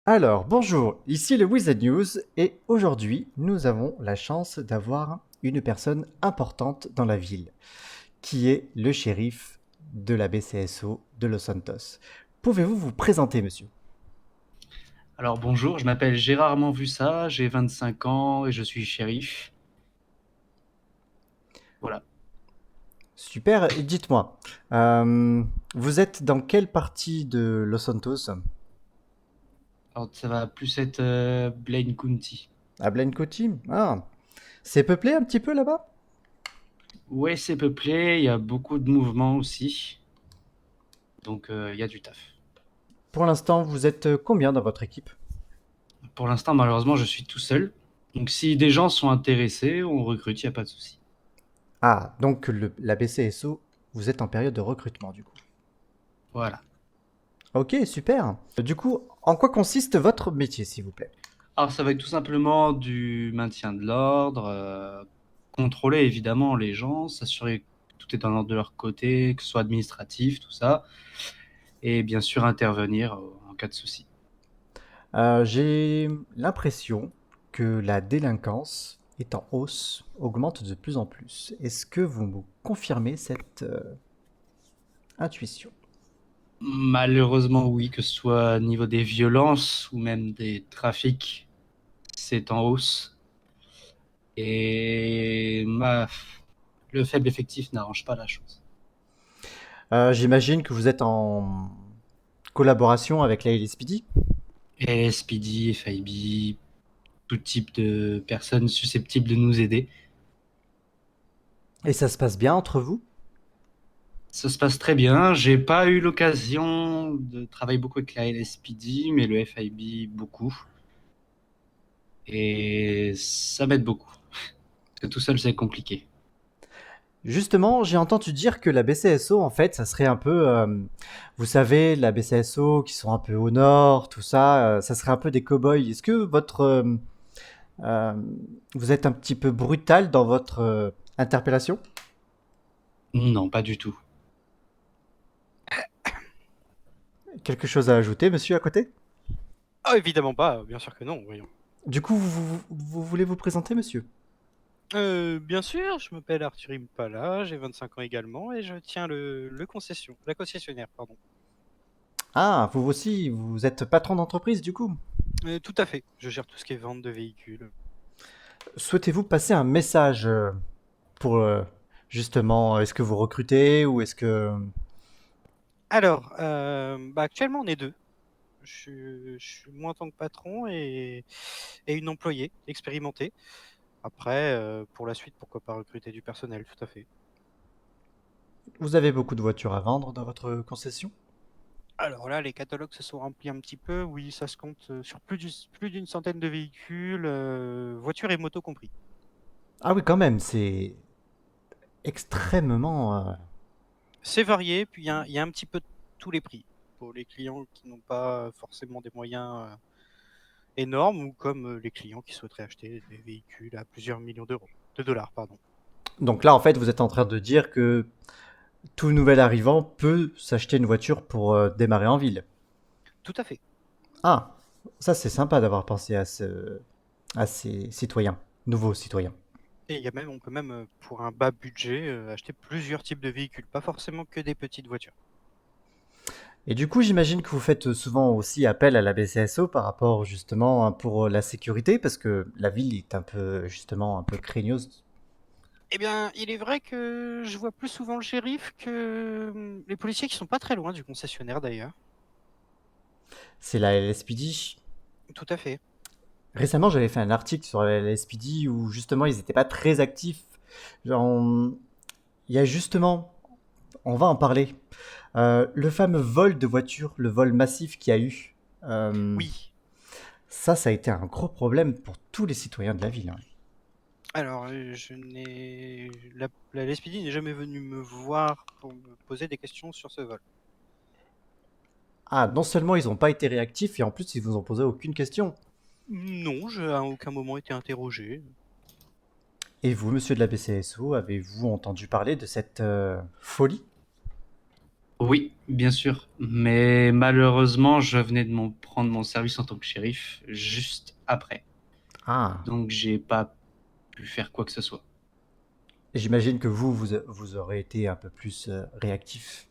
Alors, bonjour, ici le Wizard News et aujourd'hui nous avons la chance d'avoir une personne importante dans la ville, qui est le shérif de la BCSO de Los Santos. Pouvez-vous vous présenter, monsieur? Alors bonjour, je m'appelle Gérard Manvussa, j'ai 25 ans et je suis shérif. Voilà. Super, et dites-moi, vous êtes dans quelle partie de Los Santos? Alors ça va plus être Blaine County. À Blaine County? Ah, c'est peuplé un petit peu là-bas? Ouais, c'est peuplé, il y a beaucoup de mouvements aussi, donc il y a du taf. Pour l'instant, vous êtes combien dans votre équipe? Pour l'instant, malheureusement, je suis tout seul. Donc si des gens sont intéressés, on recrute, il n'y a pas de souci. Ah, donc la BCSO, vous êtes en période de recrutement du coup. Voilà. Ok, super. Du coup, en quoi consiste votre métier, s'il vous plaît? Alors ça va être tout simplement du maintien de l'ordre, contrôler évidemment les gens, s'assurer que tout est en ordre de leur côté, que ce soit administratif, tout ça, et bien sûr intervenir en cas de souci. J'ai l'impression que la délinquance est en hausse, augmente de plus en plus. Est-ce que vous me confirmez cette intuition? Malheureusement, oui, que ce soit au niveau des violences ou même des trafics, c'est en hausse. Et le faible effectif n'arrange pas la chose. J'imagine que vous êtes en collaboration avec la LSPD. LSPD, FIB, tout type de personnes susceptibles de nous aider. Et ça se passe bien entre vous? Ça se passe très bien. J'ai pas eu l'occasion de travailler beaucoup avec la LSPD, mais le FIB beaucoup. Et ça m'aide beaucoup. Parce que tout seul, c'est compliqué. Justement, j'ai entendu dire que la BCSO, en fait, ça serait un peu, vous savez, la BCSO qui sont un peu au nord, tout ça, ça serait un peu des cow-boys. Est-ce que euh, vous êtes un petit peu brutal dans votre interpellation? Non, pas du tout. Quelque chose à ajouter, monsieur, à côté? Ah, évidemment pas, bien sûr que non, voyons. Du coup, vous voulez vous présenter, monsieur? Bien sûr, je m'appelle Arthur Impala, j'ai 25 ans également et je tiens la concessionnaire, pardon. Ah, vous aussi, vous êtes patron d'entreprise, du coup. Tout à fait, je gère tout ce qui est vente de véhicules. Souhaitez-vous passer un message pour justement, est-ce que vous recrutez ou est-ce que... Alors, actuellement on est deux. Je suis moi en tant que patron et une employée expérimentée. Après, pour la suite, pourquoi pas recruter du personnel, tout à fait. Vous avez beaucoup de voitures à vendre dans votre concession? Alors là, les catalogues se sont remplis un petit peu. Oui, ça se compte sur plus d'une centaine de véhicules, voitures et motos compris. Ah oui, quand même, c'est extrêmement... C'est varié, puis il y a un petit peu de tous les prix. Pour les clients qui n'ont pas forcément des moyens énormes ou comme les clients qui souhaiteraient acheter des véhicules à plusieurs millions d'euros, de dollars, pardon. Donc là, en fait, vous êtes en train de dire que tout nouvel arrivant peut s'acheter une voiture pour démarrer en ville. Tout à fait. Ah, ça c'est sympa d'avoir pensé à ces citoyens, nouveaux citoyens. Et on peut même, pour un bas budget, acheter plusieurs types de véhicules, pas forcément que des petites voitures. Et du coup, j'imagine que vous faites souvent aussi appel à la BCSO par rapport justement pour la sécurité, parce que la ville est un peu justement un peu craigneuse. Eh bien, il est vrai que je vois plus souvent le shérif que les policiers qui sont pas très loin du concessionnaire d'ailleurs. C'est la LSPD. Tout à fait. Récemment, j'avais fait un article sur la LSPD où justement ils n'étaient pas très actifs. Genre, il y a justement, on va en parler, le fameux vol de voiture, le vol massif qu'il y a eu. Euh, Oui. ça a été un gros problème pour tous les citoyens de la ville, hein. Alors, je n'ai la LSPD n'est jamais venue me voir pour me poser des questions sur ce vol. Ah, non seulement ils n'ont pas été réactifs, et en plus ils vous ont posé aucune question. Non, je à aucun moment été interrogé. Et vous, monsieur de la BCSO, avez-vous entendu parler de cette folie? Oui, bien sûr. Mais malheureusement, je venais de prendre mon service en tant que shérif juste après. Ah, Donc, j'ai pas pu faire quoi que ce soit. et j'imagine que vous aurez été un peu plus réactif.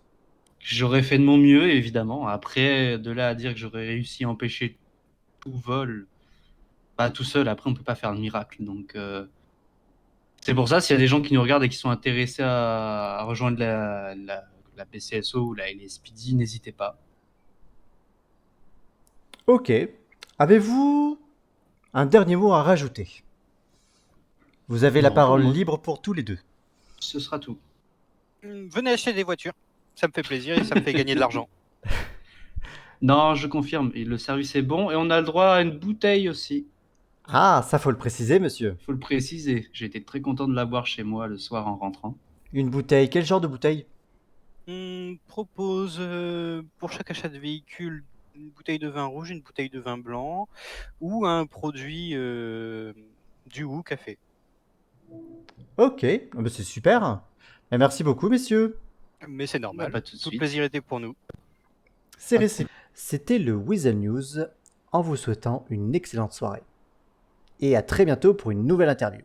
J'aurais fait de mon mieux, évidemment. Après, de là à dire que j'aurais réussi à empêcher tout vol, pas tout seul, après, on peut pas faire de miracle. Donc, c'est pour ça, s'il y a des gens qui nous regardent et qui sont intéressés à rejoindre la BCSO ou la LSPD, n'hésitez pas. Ok. Avez-vous un dernier mot à rajouter? Vous avez la Non, pour parole moi, libre pour tous les deux. ce sera tout. Venez acheter des voitures. Ça me fait plaisir et ça me fait gagner de l'argent. Non, je confirme, et le service est bon et on a le droit à une bouteille aussi. Ah, ça faut le préciser, monsieur. Il faut le préciser. J'ai été très content de l'avoir chez moi le soir en rentrant. Une bouteille, quel genre de bouteille? On propose pour chaque achat de véhicule une bouteille de vin rouge, une bouteille de vin blanc ou un produit du Hou Café. Ok, ah bah c'est super. Eh, merci beaucoup, messieurs. Mais c'est Bah, normal. pas tout de Tout le suite. plaisir était pour nous. C'est réciproque. C'était le Weasel News en vous souhaitant une excellente soirée. Et à très bientôt pour une nouvelle interview.